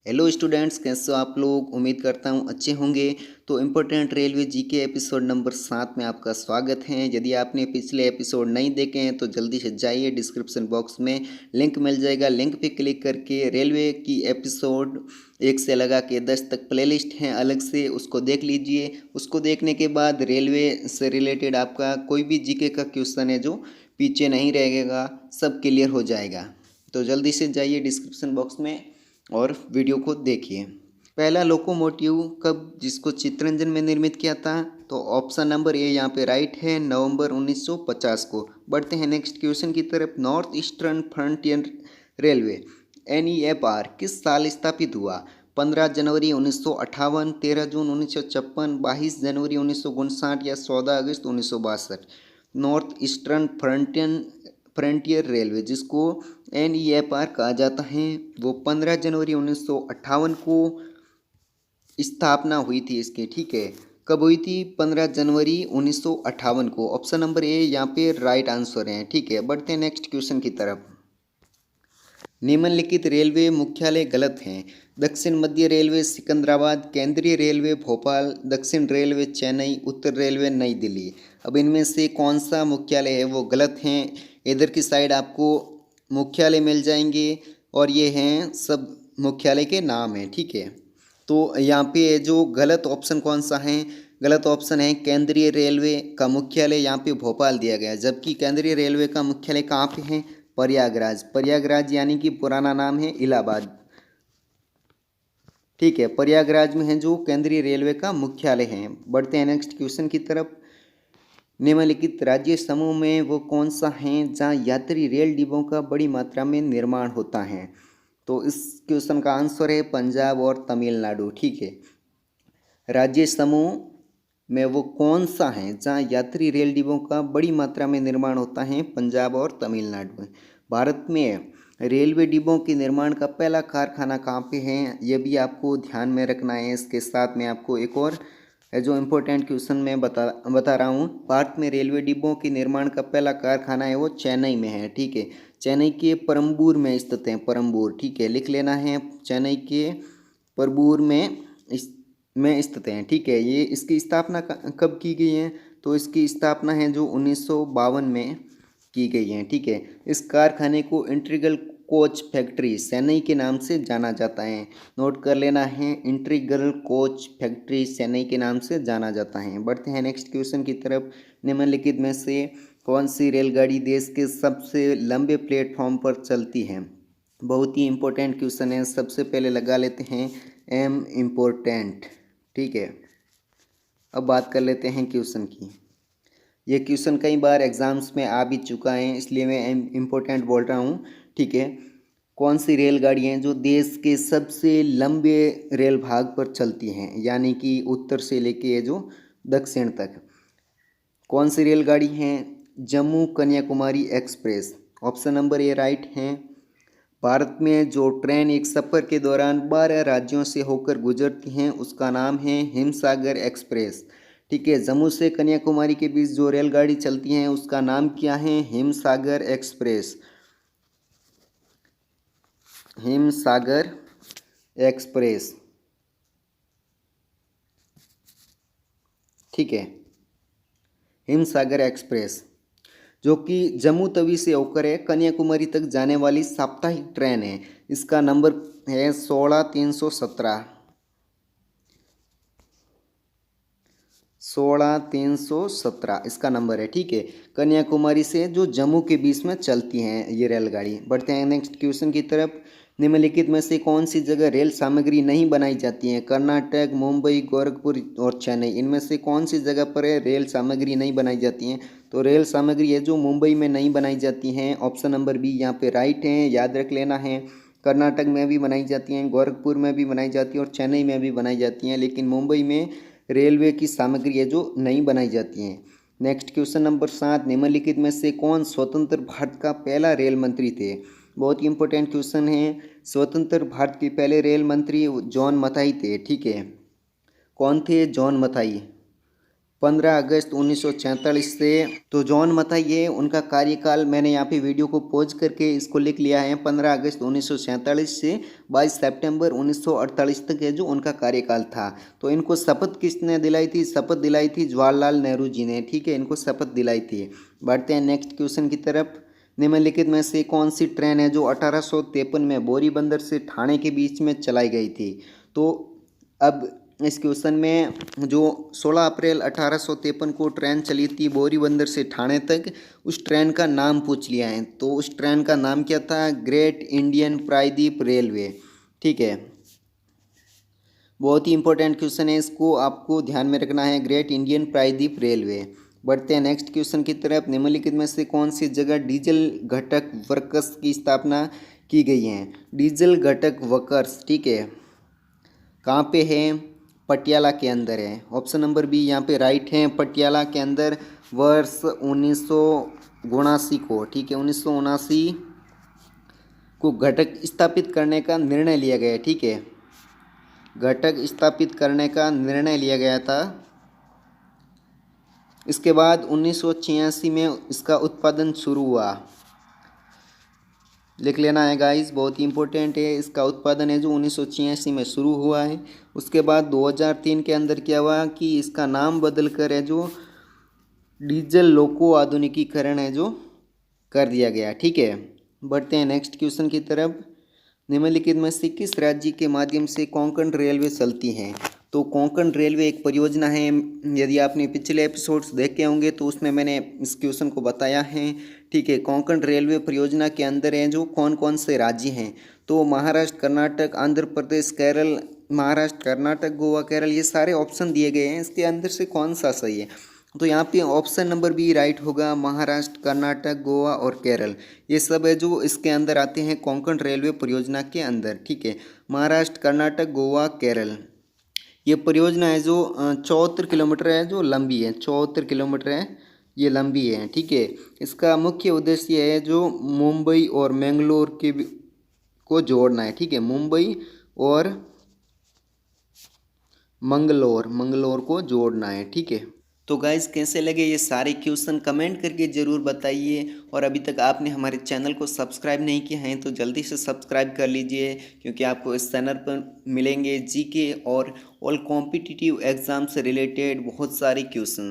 Hello students, कैसे हो आप लोग। उम्मीद करता हूँ अच्छे होंगे। तो important railway GK episode number 7 में आपका स्वागत है। यदि आपने पिछले एपिसोड नहीं देखे हैं तो जल्दी से जाइए, डिस्क्रिप्शन बॉक्स में लिंक मिल जाएगा। लिंक पे क्लिक करके रेलवे की एपिसोड 1 से लगा के 10 तक प्लेलिस्ट है अलग से, उसको देख लीजिए। उसको देखने के बाद रेलवे से रिलेटेड आपका कोई भी जीके का क्वेश्चन है जो पीछे नहीं रहेगा, सब क्लियर हो जाएगा। तो जल्दी से जाइए डिस्क्रिप्शन बॉक्स में और वीडियो को देखिए। पहला लोकोमोटिव कब जिसको चित्तरंजन में निर्मित किया था, तो ऑप्शन नंबर ए यहाँ पे राइट है, नवंबर 1950 को। बढ़ते हैं नेक्स्ट क्वेश्चन की तरफ। North eastern frontier railway NEFR किस साल स्थापित हुआ? 15 जनवरी 1958, 13 जून 1956, 22 जनवरी 1959 या 14 अगस्त 1962। नॉर्थ ईस्टर्न फ्रंटियर रेलवे जिसको NEFR कहा जाता है, वो 15 जनवरी 1958 को स्थापना हुई थी इसकी। ठीक है, कब हुई थी? 15 जनवरी 1958 को। ऑप्शन नंबर ए यहाँ पे राइट आंसर है। ठीक है, बढ़ते हैं नेक्स्ट क्वेश्चन की तरफ। निम्नलिखित रेलवे मुख्यालय गलत हैं। दक्षिण मध्य रेलवे सिकंदराबाद, केंद्रीय रेलवे भोपाल, दक्षिण रेलवे चेन्नई, उत्तर रेलवे नई दिल्ली। अब इनमें से कौन सा मुख्यालय है वो गलत हैं। इधर की साइड आपको मुख्यालय मिल जाएंगे और ये हैं सब मुख्यालय के नाम हैं। ठीक है, तो यहाँ पे जो गलत ऑप्शन कौन सा है? गलत ऑप्शन है केंद्रीय रेलवे का मुख्यालय यहाँ पे भोपाल दिया गया है, जबकि केंद्रीय रेलवे का मुख्यालय कहाँ पे है? प्रयागराज। प्रयागराज यानी कि पुराना नाम है इलाहाबाद। ठीक है, प्रयागराज में है जो केंद्रीय रेलवे का मुख्यालय है। बढ़ते हैं नेक्स्ट क्वेश्चन की तरफ। निम्नलिखित राज्य समूह में वो कौन सा है जहाँ यात्री रेल डिब्बों का बड़ी मात्रा में निर्माण होता है? तो इस क्वेश्चन का आंसर है पंजाब और तमिलनाडु। ठीक है, राज्य समूह में वो कौन सा है जहाँ यात्री रेल डिब्बों का बड़ी मात्रा में निर्माण होता है? पंजाब और तमिलनाडु में। भारत में रेलवे डिब्बों के निर्माण का पहला कारखाना कहाँ पे है, ये भी आपको ध्यान में रखना है। इसके साथ में आपको एक और जो इम्पोर्टेंट क्वेश्चन मैं बता रहा हूँ। भारत में रेलवे डिब्बों के निर्माण का पहला कारखाना है वो चेन्नई में है। ठीक है, चेन्नई के परम्बूर में स्थित है। परम्बूर, ठीक है, लिख लेना है। चेन्नई के परम्बूर में स्थित हैं। ठीक है, ये इसकी स्थापना कब की गई है? तो इसकी स्थापना है जो 1952 में की गई है। ठीक है, इस कारखाने को इंटीग्रल कोच फैक्ट्री चेन्नई के नाम से जाना जाता है। नोट कर लेना है, इंटीग्रल कोच फैक्ट्री चेन्नई के नाम से जाना जाता है। बढ़ते हैं नेक्स्ट क्वेश्चन की तरफ। निम्नलिखित में से कौन सी रेलगाड़ी देश के सबसे लंबे प्लेटफॉर्म पर चलती है? बहुत ही इम्पोर्टेंट क्वेश्चन है। सबसे पहले लगा लेते हैं एम इम्पोर्टेंट। ठीक है, अब बात कर लेते हैं क्वेश्चन की। ये क्वेश्चन कई बार एग्जाम्स में आ भी चुका है, इसलिए मैं इम्पोर्टेंट बोल रहा हूँ। ठीक है, कौन सी रेलगाड़ी हैं जो देश के सबसे लंबे रेल भाग पर चलती हैं, यानी कि उत्तर से लेके जो दक्षिण तक? कौन सी रेलगाड़ी हैं? Jammu Kanyakumari express. Option number A right है। भारत में जो ट्रेन एक सफ़र के दौरान 12 राज्यों से होकर गुजरती हैं उसका नाम है हिमसागर एक्सप्रेस। ठीक है, जम्मू से कन्याकुमारी के बीच जो रेलगाड़ी चलती हैं उसका नाम क्या है? हिमसागर एक्सप्रेस। हिमसागर एक्सप्रेस। ठीक है, हिमसागर एक्सप्रेस जो कि जम्मू तवी से होकर है कन्याकुमारी तक जाने वाली साप्ताहिक ट्रेन है। इसका नंबर है 16317। 16317 इसका नंबर है। ठीक है, कन्याकुमारी से जो जम्मू के बीच में चलती हैं ये रेलगाड़ी। बढ़ते हैं नेक्स्ट क्वेश्चन की तरफ। निम्नलिखित में से कौन सी जगह रेल सामग्री नहीं बनाई जाती है? कर्नाटक, मुंबई, गोरखपुर और चेन्नई। इनमें से कौन सी जगह पर है रेल सामग्री नहीं बनाई जाती हैं? तो रेल सामग्री है जो मुंबई में नहीं बनाई जाती हैं। ऑप्शन नंबर बी यहाँ पे राइट है, याद रख लेना है। कर्नाटक में भी बनाई जाती हैं, गोरखपुर में भी बनाई जाती हैं और चेन्नई में भी बनाई जाती हैं, लेकिन मुंबई में रेलवे की सामग्री है जो नहीं बनाई जाती हैं। Next question number 7। निम्नलिखित में से कौन स्वतंत्र भारत का पहला रेल मंत्री थे? बहुत ही इंपॉर्टेंट क्वेश्चन है। स्वतंत्र भारत के पहले रेल मंत्री जॉन मथाई थे। ठीक है, कौन थे? जॉन मथाई। 15 अगस्त 1947 से। तो जॉन मथाई उनका कार्यकाल मैंने यहाँ पे वीडियो को पॉज करके इसको लिख लिया है। 15 अगस्त 1947 से 22 सितंबर 1948 तक है जो उनका कार्यकाल था। तो इनको शपथ किसने दिलाई थी? शपथ दिलाई थी जवाहरलाल नेहरू जी ने, ठीक है, इनको शपथ दिलाई थी। बढ़ते हैं नेक्स्ट क्वेश्चन की तरफ। निम्नलिखित में से कौन सी ट्रेन है जो 1853 में बोरीबंदर से ठाणे के बीच में चलाई गई थी? तो अब इस क्वेश्चन में जो 16 अप्रैल 1853 को ट्रेन चली थी बोरीबंदर से ठाणे तक, उस ट्रेन का नाम पूछ लिया है। तो उस ट्रेन का नाम क्या था? ग्रेट इंडियन प्रायद्वीप रेलवे, ठीक है। बहुत ही इंपॉर्टेंट क्वेश्चन है, इसको आपको ध्यान में रखना है, ग्रेट इंडियन प्रायद्वीप रेलवे। बढ़ते हैं नेक्स्ट क्वेश्चन की तरफ। निम्नलिखित में से कौन सी जगह डीजल घटक वर्क्स की स्थापना की गई है? डीजल घटक वर्क्स, ठीक है, कहाँ पे है? पटियाला के अंदर है। ऑप्शन नंबर बी यहाँ पे राइट है, पटियाला के अंदर वर्ष 1979 को, ठीक है, 1979 को घटक स्थापित करने का निर्णय लिया गया, ठीक है, घटक स्थापित करने का निर्णय लिया गया था। इसके बाद 1986 में इसका उत्पादन शुरू हुआ। लिख लेना है गाइस, बहुत ही इंपॉर्टेंट है। इसका उत्पादन है जो 1986 में शुरू हुआ है। उसके बाद 2003 के अंदर क्या हुआ कि इसका नाम बदल कर है जो डीजल लोको आधुनिकीकरण है जो कर दिया गया, ठीक है। बढ़ते हैं नेक्स्ट क्वेश्चन की तरफ। निम्नलिखित में से किस राज्य के माध्यम से कोंकण रेलवे चलती है? तो कोंकण रेलवे एक परियोजना है। यदि आपने पिछले एपिसोड्स देखे होंगे तो उसमें मैंने इस क्वेश्चन को बताया है, ठीक है। कोंकण रेलवे परियोजना के अंदर है जो कौन कौन से राज्य हैं? तो महाराष्ट्र, कर्नाटक, आंध्र प्रदेश, केरल, महाराष्ट्र, कर्नाटक, गोवा, केरल, ये सारे ऑप्शन दिए गए हैं। इसके अंदर से कौन सा सही है? तो यहाँ पे ऑप्शन नंबर बी राइट होगा, महाराष्ट्र, कर्नाटक, गोवा और केरल, ये सब है जो इसके अंदर आते हैं कोंकण रेलवे परियोजना के अंदर, ठीक है। महाराष्ट्र, कर्नाटक, गोवा, केरल, ये परियोजना है जो 74 किलोमीटर है, जो लंबी है, 74 किलोमीटर है, ये लंबी है, ठीक है। इसका मुख्य उद्देश्य है जो मुंबई और मैंगलोर के को जोड़ना है, ठीक है, मुंबई और मंगलोर को जोड़ना है, ठीक है। तो गाइज़ कैसे लगे ये सारे क्वेश्चन कमेंट करके ज़रूर बताइए। और अभी तक आपने हमारे चैनल को सब्सक्राइब नहीं किया है तो जल्दी से सब्सक्राइब कर लीजिए, क्योंकि आपको इस चैनल पर मिलेंगे जीके और ऑल कॉम्पिटिटिव एग्ज़ाम से रिलेटेड बहुत सारे क्वेश्चन।